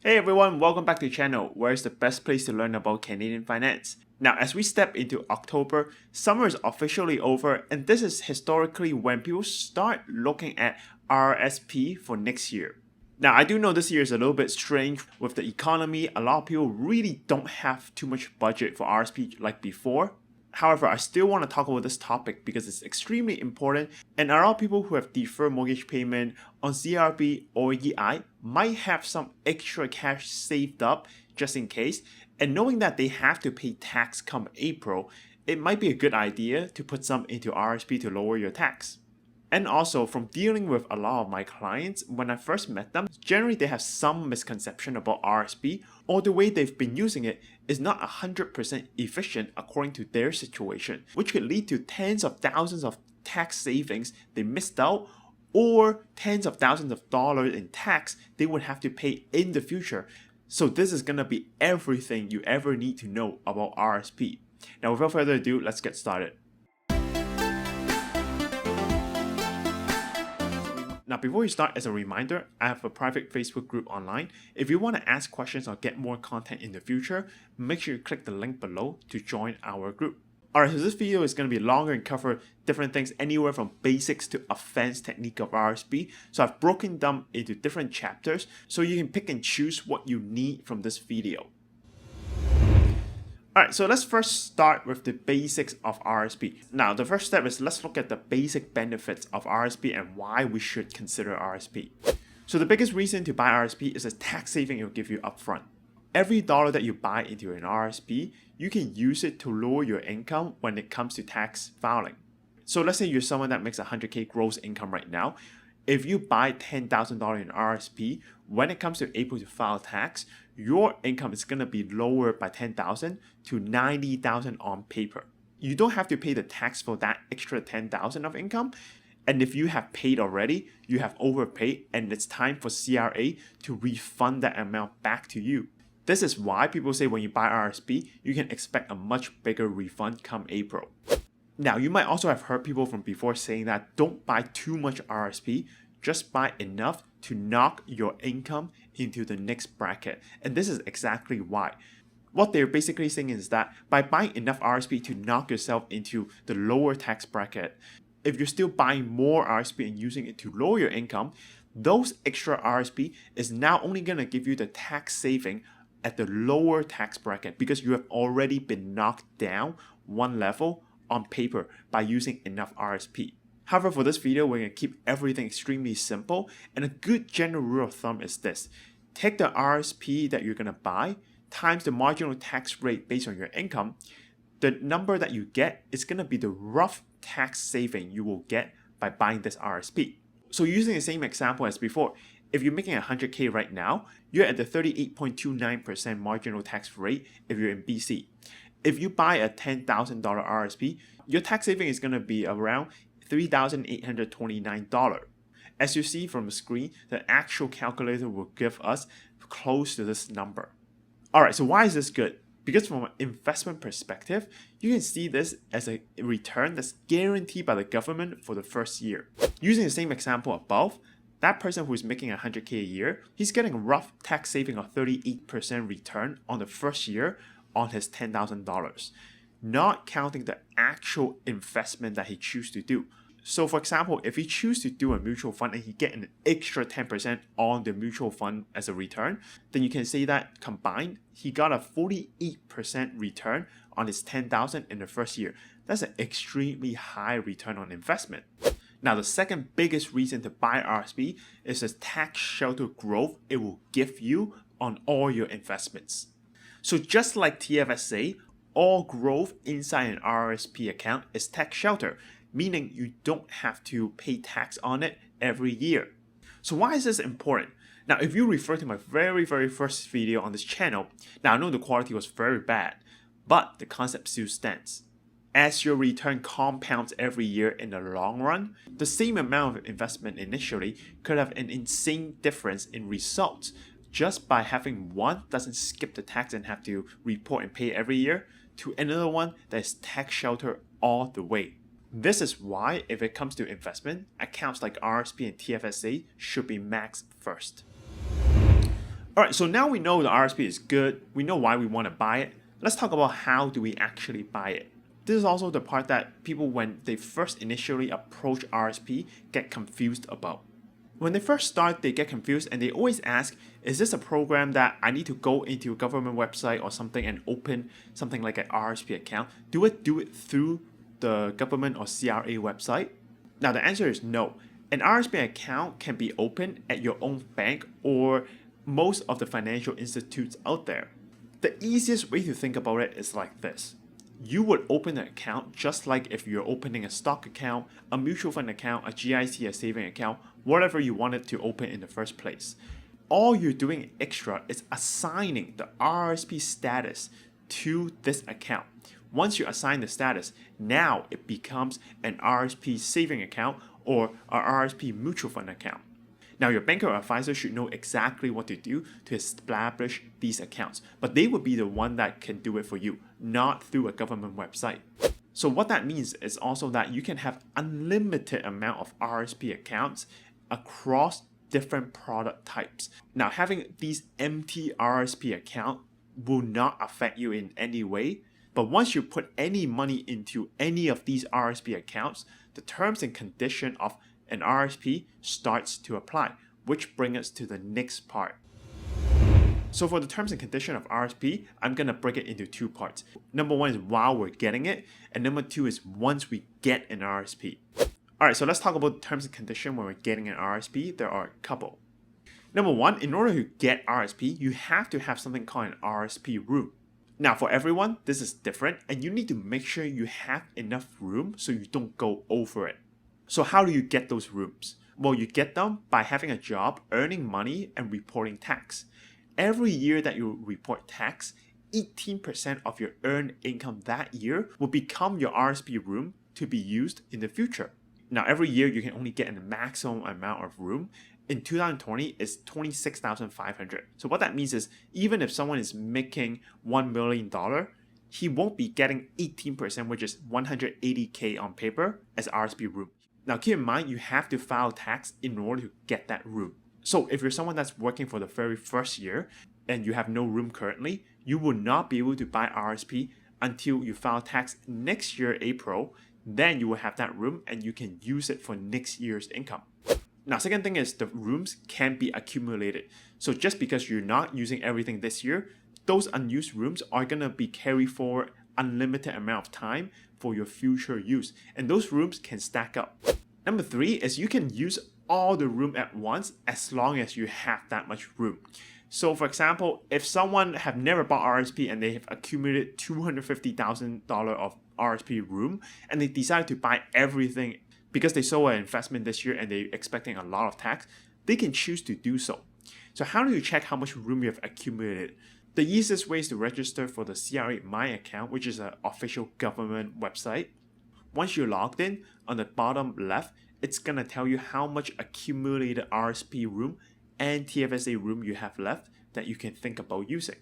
Hey everyone, welcome back to the channel, where it's the best place to learn about Canadian finance. Now, as we step into October, summer is officially over, and this is historically when people start looking at RRSP for next year. Now, I do know this year is a little bit strange with the economy. A lot of people really don't have too much budget for RRSP like before. However, I still want to talk about this topic because it's extremely important, and a lot of people who have deferred mortgage payment on CRB or EI might have some extra cash saved up just in case, and knowing that they have to pay tax come April, it might be a good idea to put some into RSP to lower your tax. And also, from dealing with a lot of my clients, when I first met them, generally they have some misconception about RSP, or the way they've been using it is not 100% efficient according to their situation, which could lead to tens of thousands of tax savings they missed out, or tens of thousands of dollars in tax they would have to pay in the future. So this is going to be everything you ever need to know about RSP. Now, without further ado, let's get started. Now, before you start, as a reminder, I have a private Facebook group online. If you want to ask questions or get more content in the future, make sure you click the link below to join our group. Alright, so this video is going to be longer and cover different things anywhere from basics to advanced technique of RSP. So I've broken them into different chapters so you can pick and choose what you need from this video. Alright, so let's first start with the basics of RSP. Now, the first step is let's look at the basic benefits of RSP and why we should consider RSP. So the biggest reason to buy RSP is the tax saving it will give you upfront. Every dollar that you buy into an RSP, you can use it to lower your income when it comes to tax filing. So let's say you're someone that makes $100K gross income right now. If you buy $10,000 in RSP, when it comes to April to file tax, your income is going to be lower by $10,000 to $90,000 on paper. You don't have to pay the tax for that extra $10,000 of income. And if you have paid already, you have overpaid, and it's time for CRA to refund that amount back to you. This is why people say when you buy RSP, you can expect a much bigger refund come April. Now, you might also have heard people from before saying that don't buy too much RSP, just buy enough to knock your income into the next bracket. And this is exactly why. What they're basically saying is that by buying enough RSP to knock yourself into the lower tax bracket, if you're still buying more RSP and using it to lower your income, those extra RSP is now only going to give you the tax saving at the lower tax bracket because you have already been knocked down one level on paper by using enough RSP. However, for this video, we're going to keep everything extremely simple, and a good general rule of thumb is this. Take the RSP that you're going to buy times the marginal tax rate based on your income. The number that you get is going to be the rough tax saving you will get by buying this RSP. So using the same example as before, if you're making $100K right now, you're at the 38.29% marginal tax rate if you're in BC. If you buy a $10,000 RSP, your tax saving is going to be around $3,829. As you see from the screen, the actual calculator will give us close to this number. Alright, so why is this good? Because from an investment perspective, you can see this as a return that's guaranteed by the government for the first year. Using the same example above, that person who is making $100K a year, he's getting a rough tax saving of 38% return on the first year on his $10,000, not counting the actual investment that he chooses to do. So for example, if he chooses to do a mutual fund and he get an extra 10% on the mutual fund as a return, then you can say that combined, he got a 48% return on his $10,000 in the first year. That's an extremely high return on investment. Now, the second biggest reason to buy RSP is the tax shelter growth it will give you on all your investments. So just like TFSA, all growth inside an RRSP account is tax shelter, meaning you don't have to pay tax on it every year. So why is this important? Now, if you refer to my very first video on this channel, now I know the quality was very bad, but the concept still stands. As your return compounds every year in the long run, the same amount of investment initially could have an insane difference in results just by having one doesn't skip the tax and have to report and pay every year to another one that is tax shelter all the way. This is why if it comes to investment, accounts like RSP and TFSA should be maxed first. Alright, so now we know the RSP is good, we know why we want to buy it. Let's talk about how do we actually buy it. This is also the part that people, when they first initially approach RSP, get confused about. When they first start, they get confused and they always ask, is this a program that I need to go into a government website or something and open something like an RSP account? Do it through the government or CRA website? Now the answer is no. An RSP account can be opened at your own bank or most of the financial institutes out there. The easiest way to think about it is like this. You would open an account just like if you're opening a stock account, a mutual fund account, a GIC, a saving account, whatever you wanted to open in the first place. All you're doing extra is assigning the RSP status to this account. Once you assign the status, now it becomes an RSP saving account or a RSP mutual fund account. Now, your banker or advisor should know exactly what to do to establish these accounts, but they would be the one that can do it for you, not through a government website. So what that means is also that you can have unlimited amount of RSP accounts across different product types. Now, having these empty RSP account will not affect you in any way, but once you put any money into any of these RSP accounts, the terms and condition of an RSP starts to apply, which brings us to the next part. So for the terms and condition of RSP, I'm going to break it into two parts. Number one is while we're getting it, and number two is once we get an RSP. Alright, so let's talk about terms and condition when we're getting an RSP. There are a couple. Number one, in order to get RSP, you have to have something called an RSP room. Now for everyone, this is different, and you need to make sure you have enough room so you don't go over it. So how do you get those rooms? Well, you get them by having a job, earning money, and reporting tax. Every year that you report tax, 18% of your earned income that year will become your RSP room to be used in the future. Now, every year you can only get a maximum amount of room. In 2020, it's $26,500. So what that means is even if someone is making $1 million, he won't be getting 18%, which is $180K on paper as RSP room. Now keep in mind, you have to file tax in order to get that room. So if you're someone that's working for the very first year and you have no room currently, you will not be able to buy RSP until you file tax next year, April. Then you will have that room and you can use it for next year's income. Now, second thing is the rooms can be accumulated. So just because you're not using everything this year, those unused rooms are going to be carried forward unlimited amount of time for your future use. And those rooms can stack up. Number three is you can use all the room at once as long as you have that much room. So for example, if someone have never bought RSP and they have accumulated $250,000 of RSP room and they decide to buy everything because they saw an investment this year and they're expecting a lot of tax, they can choose to do so. So how do you check how much room you have accumulated? The easiest way is to register for the CRA My Account, which is an official government website. Once you're logged in, on the bottom left, it's going to tell you how much accumulated RSP room and TFSA room you have left that you can think about using.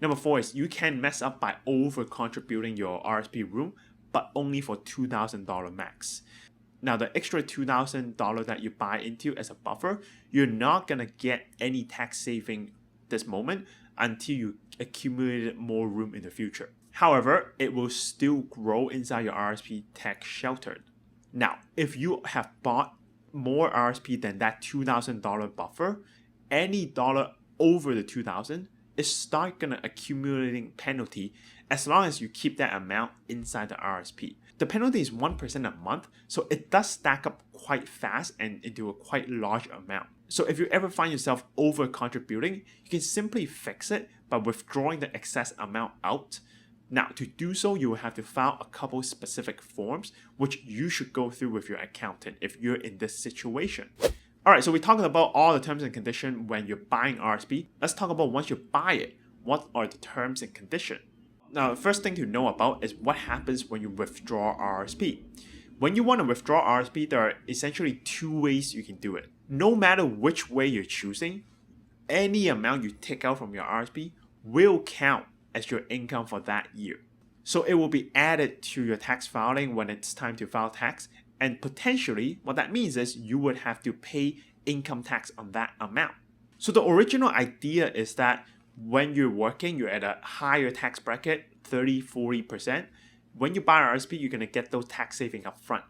Number four is you can mess up by over contributing your RSP room, but only for $2,000 max. Now the extra $2,000 that you buy into as a buffer, you're not going to get any tax saving this moment until you accumulated more room in the future. However, it will still grow inside your RSP tax shelter. Now, if you have bought more RSP than that $2,000 buffer, any dollar over the $2,000 is start gonna accumulating penalty as long as you keep that amount inside the RSP. The penalty is 1% a month, so it does stack up quite fast and into a quite large amount. So if you ever find yourself over contributing, you can simply fix it by withdrawing the excess amount out. Now, to do so, you will have to file a couple specific forms, which you should go through with your accountant if you're in this situation. Alright, so we're talking about all the terms and conditions when you're buying RSP. Let's talk about once you buy it, what are the terms and conditions? Now, the first thing to know about is what happens when you withdraw RSP. When you want to withdraw RSP, there are essentially two ways you can do it. No matter which way you're choosing, any amount you take out from your RSP will count as your income for that year. So it will be added to your tax filing when it's time to file tax, and potentially what that means is you would have to pay income tax on that amount. So the original idea is that when you're working, you're at a higher tax bracket, 30-40%. When you buy RRSP, you're going to get those tax savings up front.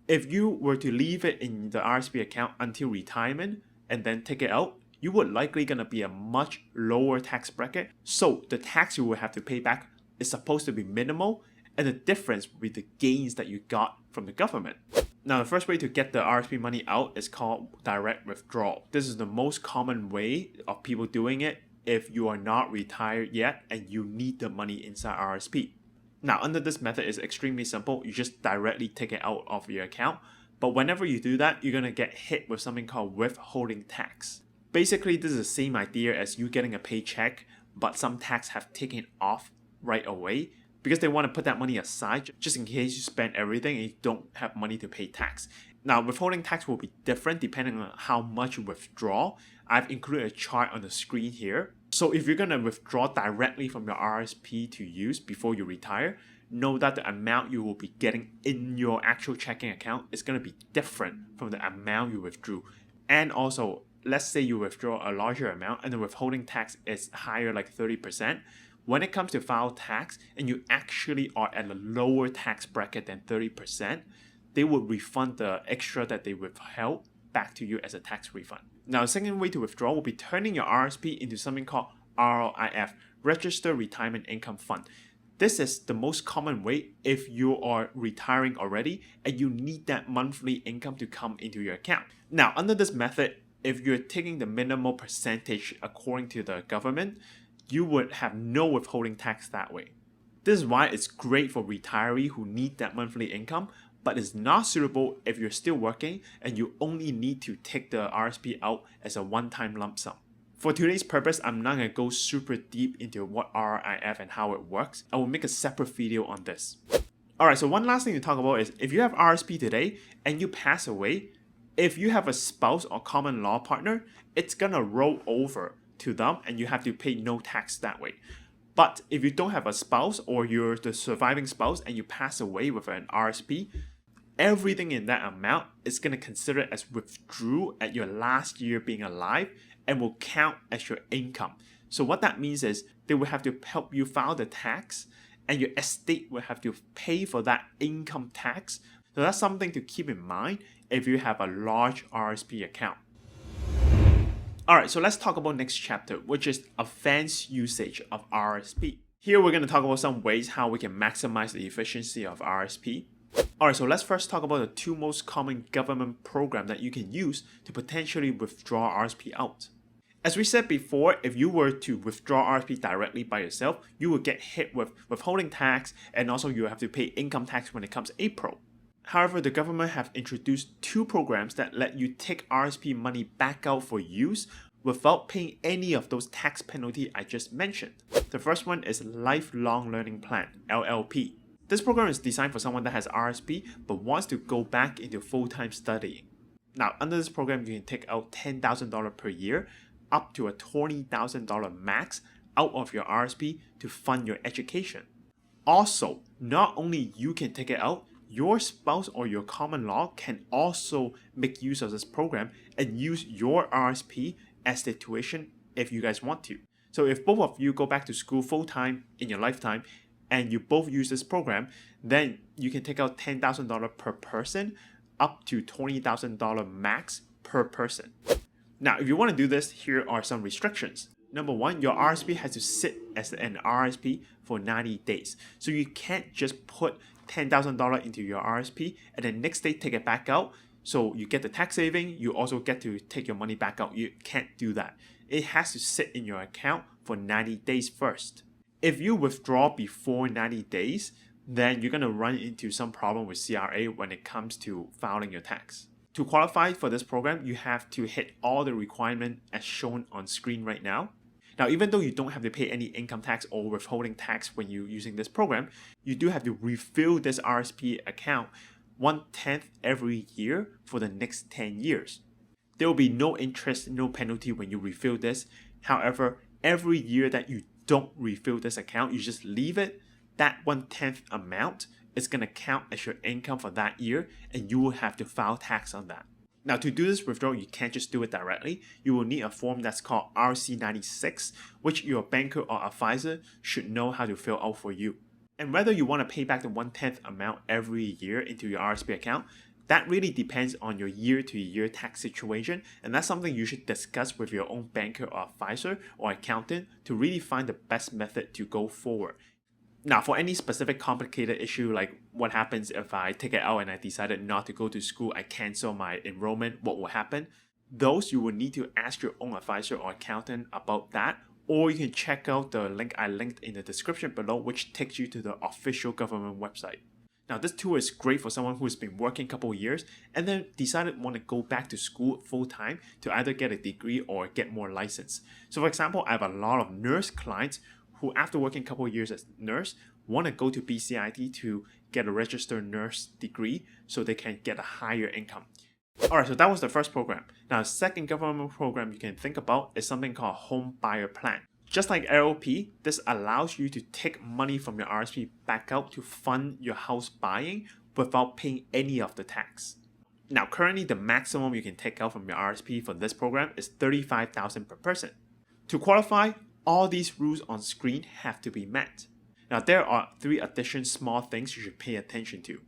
If you were to leave it in the RRSP account until retirement and then take it out, you would likely going to be a much lower tax bracket. So the tax you will have to pay back is supposed to be minimal, and the difference will be the gains that you got from the government. Now, the first way to get the RRSP money out is called direct withdrawal. This is the most common way of people doing it if you are not retired yet and you need the money inside RRSP. Now, under this method, it's extremely simple. You just directly take it out of your account. But whenever you do that, you're going to get hit with something called withholding tax. Basically, this is the same idea as you getting a paycheck, but some tax have taken off right away because they want to put that money aside just in case you spend everything and you don't have money to pay tax. Now, withholding tax will be different depending on how much you withdraw. I've included a chart on the screen here. So if you're going to withdraw directly from your RRSP to use before you retire, know that the amount you will be getting in your actual checking account is going to be different from the amount you withdrew. And also, let's say you withdraw a larger amount and the withholding tax is higher, like 30%. When it comes to file tax and you actually are at a lower tax bracket than 30%, they will refund the extra that they withheld back to you as a tax refund. Now, the second way to withdraw will be turning your RRSP into something called RRIF, Registered Retirement Income Fund. This is the most common way if you are retiring already and you need that monthly income to come into your account. Now, under this method, if you're taking the minimal percentage according to the government, you would have no withholding tax that way. This is why it's great for retirees who need that monthly income, but it's not suitable if you're still working and you only need to take the RRSP out as a one-time lump sum. For today's purpose, I'm not going to go super deep into what RRIF and how it works. I will make a separate video on this. Alright, so one last thing to talk about is if you have RRSP today and you pass away, if you have a spouse or common law partner, it's going to roll over to them and you have to pay no tax that way. But if you don't have a spouse or you're the surviving spouse and you pass away with an RRSP, everything in that amount is going to consider as withdrew at your last year being alive and will count as your income. So what that means is they will have to help you file the tax and your estate will have to pay for that income tax. So that's something to keep in mind if you have a large RRSP account. Alright, so let's talk about next chapter, which is advanced usage of RRSP. Here we're going to talk about some ways how we can maximize the efficiency of RRSP. Alright, so let's first talk about the two most common government programs that you can use to potentially withdraw RRSP out. As we said before, if you were to withdraw RRSP directly by yourself, you will get hit with withholding tax and also you have to pay income tax when it comes April. However, the government have introduced two programs that let you take RRSP money back out for use without paying any of those tax penalties I just mentioned. The first one is Lifelong Learning Plan, LLP. This program is designed for someone that has RRSP but wants to go back into full-time studying. Now, under this program, you can take out $10,000 per year, up to a $20,000 max out of your RRSP to fund your education. Also, not only you can take it out, your spouse or your common law can also make use of this program and use your RRSP as the tuition if you guys want to. So if both of you go back to school full-time in your lifetime and you both use this program, then you can take out $10,000 per person, up to $20,000 max per person. Now, if you want to do this, here are some restrictions. Number one, your RRSP has to sit as an RRSP for 90 days. So you can't just put $10,000 into your RRSP and then next day take it back out. So you get the tax saving, you also get to take your money back out. You can't do that. It has to sit in your account for 90 days first. If you withdraw before 90 days, then you're going to run into some problem with CRA when it comes to filing your tax. To qualify for this program, you have to hit all the requirements as shown on screen right now. Now, even though you don't have to pay any income tax or withholding tax when you're using this program, you do have to refill this RRSP account 1/10 every year for the next 10 years. There will be no interest, no penalty when you refill this. However, every year that you don't refill this account, you just leave it, that 1/10 amount is going to count as your income for that year and you will have to file tax on that. Now, to do this withdrawal, you can't just do it directly. You will need a form that's called RC96, which your banker or advisor should know how to fill out for you. And whether you want to pay back the 1/10 amount every year into your RSP account, that really depends on your year-to-year tax situation, and that's something you should discuss with your own banker or advisor or accountant to really find the best method to go forward. Now, for any specific complicated issue, like what happens if I take it out and I decided not to go to school, I cancel my enrollment, what will happen? Those you will need to ask your own advisor or accountant about that, or you can check out the link I linked in the description below, which takes you to the official government website. Now, this tool is great for someone who's been working a couple of years and then decided want to go back to school full time to either get a degree or get more license. So for example, I have a lot of nurse clients who after working a couple of years as nurse want to go to BCIT to get a registered nurse degree so they can get a higher income. Alright, so that was the first program. Now, the second government program you can think about is something called Home Buyer Plan. Just like LLP, this allows you to take money from your RSP back out to fund your house buying without paying any of the tax. Now, currently the maximum you can take out from your RSP for this program is $35,000 per person. To qualify, all these rules on screen have to be met. Now, there are 3 additional small things you should pay attention to.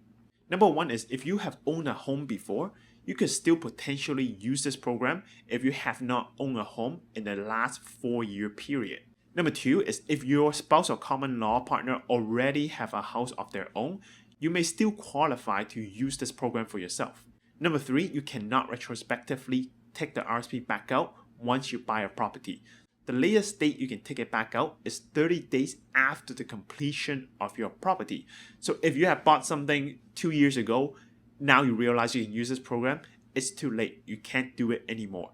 Number 1 is if you have owned a home before, you could still potentially use this program if you have not owned a home in the last 4-year period. Number 2 is if your spouse or common law partner already have a house of their own, you may still qualify to use this program for yourself. Number 3, you cannot retrospectively take the RSP back out once you buy a property. The latest date you can take it back out is 30 days after the completion of your property. So if you have bought something 2 years ago, now you realize you can use this program, it's too late. You can't do it anymore.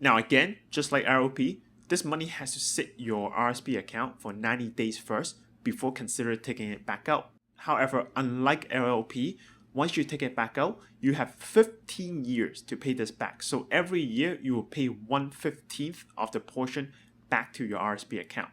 Now again, just like ROP, this money has to sit your RSP account for 90 days first before consider taking it back out. However, unlike LLP, once you take it back out, you have 15 years to pay this back. So every year you will pay 1/15 of the portion back to your RSP account.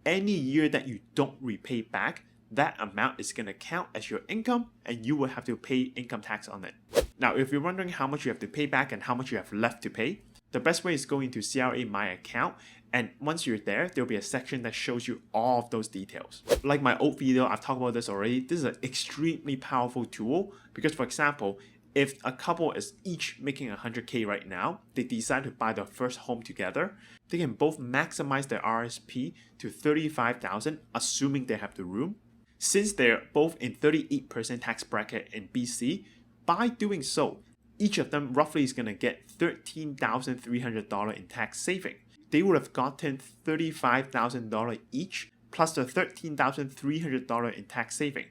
Any year that you don't repay back, that amount is going to count as your income and you will have to pay income tax on it. Now, if you're wondering how much you have to pay back and how much you have left to pay, the best way is go into CRA My Account, and once you're there, there'll be a section that shows you all of those details. Like my old video, I've talked about this already. This is an extremely powerful tool because, for example, if a couple is each making 100K right now, they decide to buy their first home together, they can both maximize their RSP to $35,000, assuming they have the room. Since they're both in 38% tax bracket in BC, by doing so, each of them roughly is going to get $13,300 in tax saving. They would have gotten $35,000 each, plus the $13,300 in tax saving.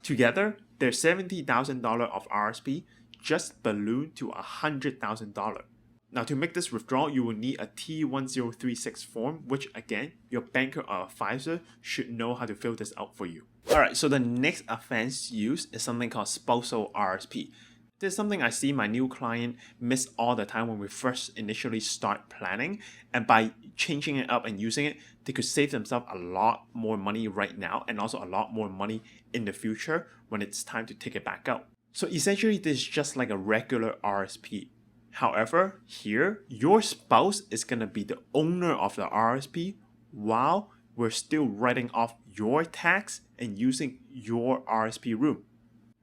Together, their $70,000 of RSP just ballooned to $100,000. Now, to make this withdrawal, you will need a T1036 form, which again, your banker or advisor should know how to fill this out for you. Alright, so the next advanced use is something called Spousal RSP. This is something I see my new client miss all the time when we first initially start planning, and by changing it up and using it, they could save themselves a lot more money right now and also a lot more money in the future when it's time to take it back out. So essentially, this is just like a regular RSP. However, here, your spouse is going to be the owner of the RSP while we're still writing off your tax and using your RSP room.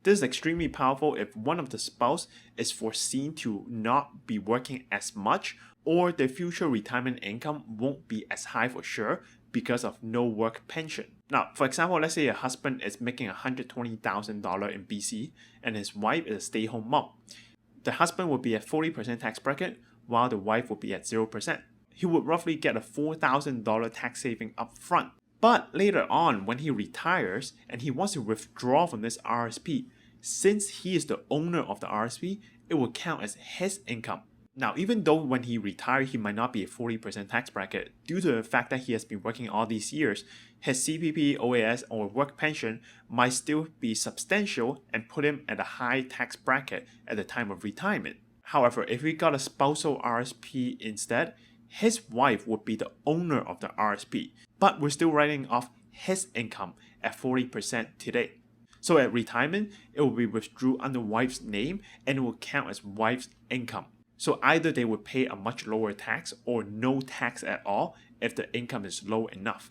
This is extremely powerful if one of the spouse is foreseen to not be working as much or their future retirement income won't be as high for sure because of no work pension. Now, for example, let's say a husband is making $120,000 in BC and his wife is a stay-home mom. The husband would be at 40% tax bracket while the wife would be at 0%. He would roughly get a $4,000 tax saving up front. But later on, when he retires and he wants to withdraw from this RSP, since he is the owner of the RSP, it will count as his income. Now, even though when he retires, he might not be a 40% tax bracket, due to the fact that he has been working all these years, his CPP, OAS, or work pension might still be substantial and put him at a high tax bracket at the time of retirement. However, if we got a spousal RSP instead, his wife would be the owner of the RSP, but we're still writing off his income at 40% today. So at retirement, it will be withdrew under wife's name and it will count as wife's income. So either they would pay a much lower tax or no tax at all if the income is low enough.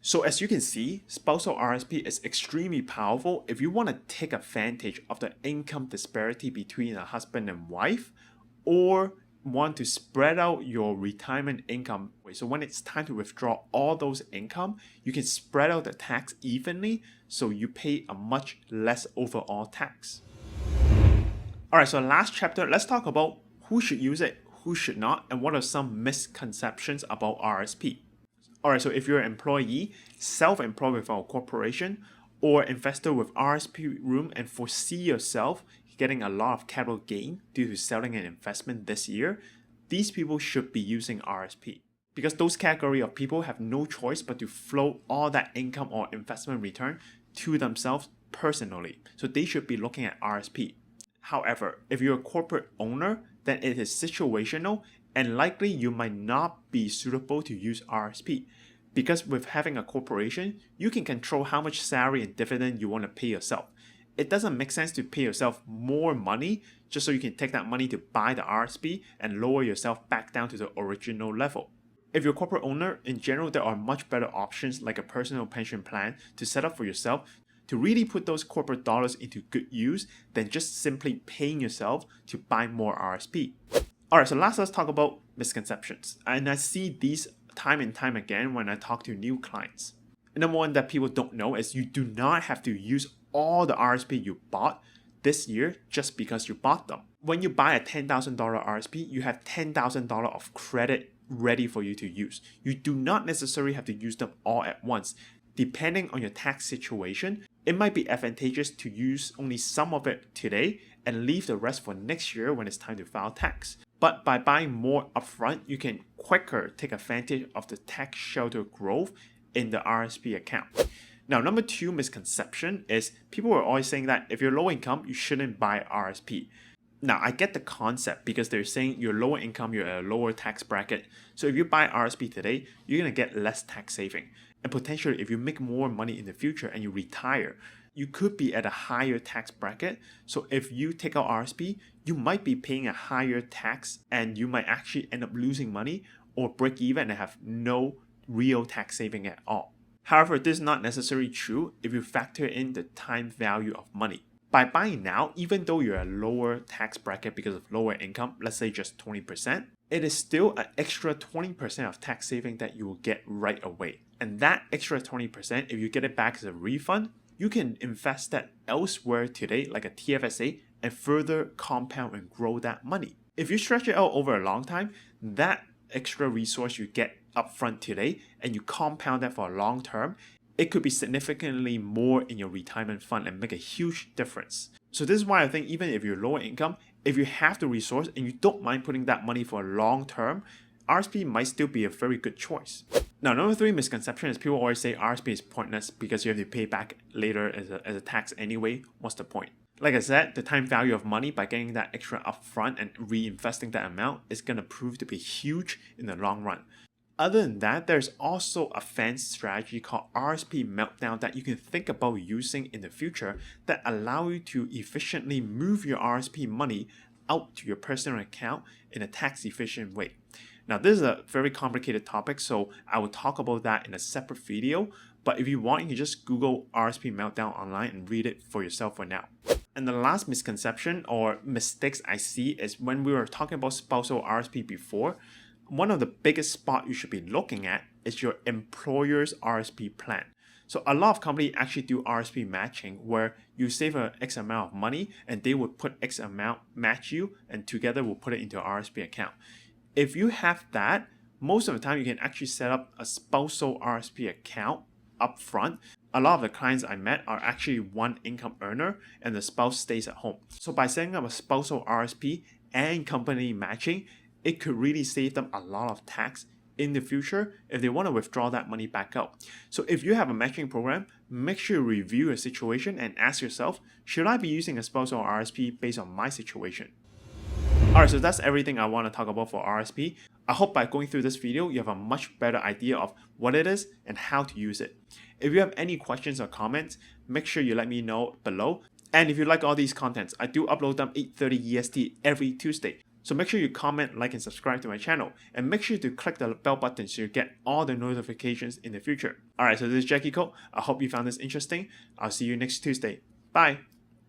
So as you can see, spousal RSP is extremely powerful if you want to take advantage of the income disparity between a husband and wife, or want to spread out your retirement income. So when it's time to withdraw all those income, you can spread out the tax evenly so you pay a much less overall tax. Alright, so last chapter, let's talk about who should use it, who should not, and what are some misconceptions about RSP. Alright, so if you're an employee, self-employed with our corporation, or investor with RSP room and foresee yourself getting a lot of capital gain due to selling an investment this year, these people should be using RSP. Because those category of people have no choice but to flow all that income or investment return to themselves personally. So they should be looking at RSP. However, if you're a corporate owner, then it is situational and likely you might not be suitable to use RSP. Because with having a corporation, you can control how much salary and dividend you want to pay yourself. It doesn't make sense to pay yourself more money just so you can take that money to buy the RSP and lower yourself back down to the original level. If you're a corporate owner, in general, there are much better options like a personal pension plan to set up for yourself to really put those corporate dollars into good use than just simply paying yourself to buy more RSP. Alright, so last let's talk about misconceptions. And I see these time and time again when I talk to new clients. And number one that people don't know is you do not have to use all the RSP you bought this year just because you bought them. When you buy a $10,000 RSP, you have $10,000 of credit ready for you to use. You do not necessarily have to use them all at once. Depending on your tax situation, it might be advantageous to use only some of it today and leave the rest for next year when it's time to file tax. But by buying more upfront, you can quicker take advantage of the tax shelter growth in the RSP account. Now, number two misconception is people are always saying that if you're low income, you shouldn't buy RSP. Now, I get the concept because they're saying you're lower income, you're at a lower tax bracket. So if you buy RSP today, you're going to get less tax saving. And potentially, if you make more money in the future and you retire, you could be at a higher tax bracket. So if you take out RSP, you might be paying a higher tax and you might actually end up losing money or break even and have no real tax saving at all. However, this is not necessarily true if you factor in the time value of money. By buying now, even though you're a lower tax bracket because of lower income, let's say just 20%, it is still an extra 20% of tax saving that you will get right away. And that extra 20%, if you get it back as a refund, you can invest that elsewhere today, like a TFSA, and further compound and grow that money. If you stretch it out over a long time, that extra resource you get upfront today and you compound that for a long term, it could be significantly more in your retirement fund and make a huge difference. So this is why I think even if you're lower income, if you have the resource and you don't mind putting that money for a long term, RSP might still be a very good choice. Now, number three misconception is people always say RSP is pointless because you have to pay back later as a tax anyway. What's the point? Like I said, the time value of money by getting that extra upfront and reinvesting that amount is going to prove to be huge in the long run. Other than that, there's also a fancy strategy called RSP meltdown that you can think about using in the future that allow you to efficiently move your RSP money out to your personal account in a tax efficient way. Now, this is a very complicated topic, so I will talk about that in a separate video. But if you want, you can just Google RSP meltdown online and read it for yourself for now. And the last misconception or mistakes I see is when we were talking about spousal RSP before, one of the biggest spots you should be looking at is your employer's RSP plan. So a lot of companies actually do RSP matching where you save an X amount of money and they would put X amount, match you, and together will put it into an RSP account. If you have that, most of the time you can actually set up a spousal RSP account up front. A lot of the clients I met are actually one income earner and the spouse stays at home. So by setting up a spousal RSP and company matching, it could really save them a lot of tax in the future if they want to withdraw that money back out. So if you have a matching program, make sure you review your situation and ask yourself, should I be using a spousal RSP based on my situation? Alright, so that's everything I want to talk about for RSP. I hope by going through this video, you have a much better idea of what it is and how to use it. If you have any questions or comments, make sure you let me know below. And if you like all these contents, I do upload them 8:30 EST every Tuesday. So make sure you comment, like, and subscribe to my channel. And make sure to click the bell button so you get all the notifications in the future. Alright, so this is Jacky. I hope you found this interesting. I'll see you next Tuesday. Bye!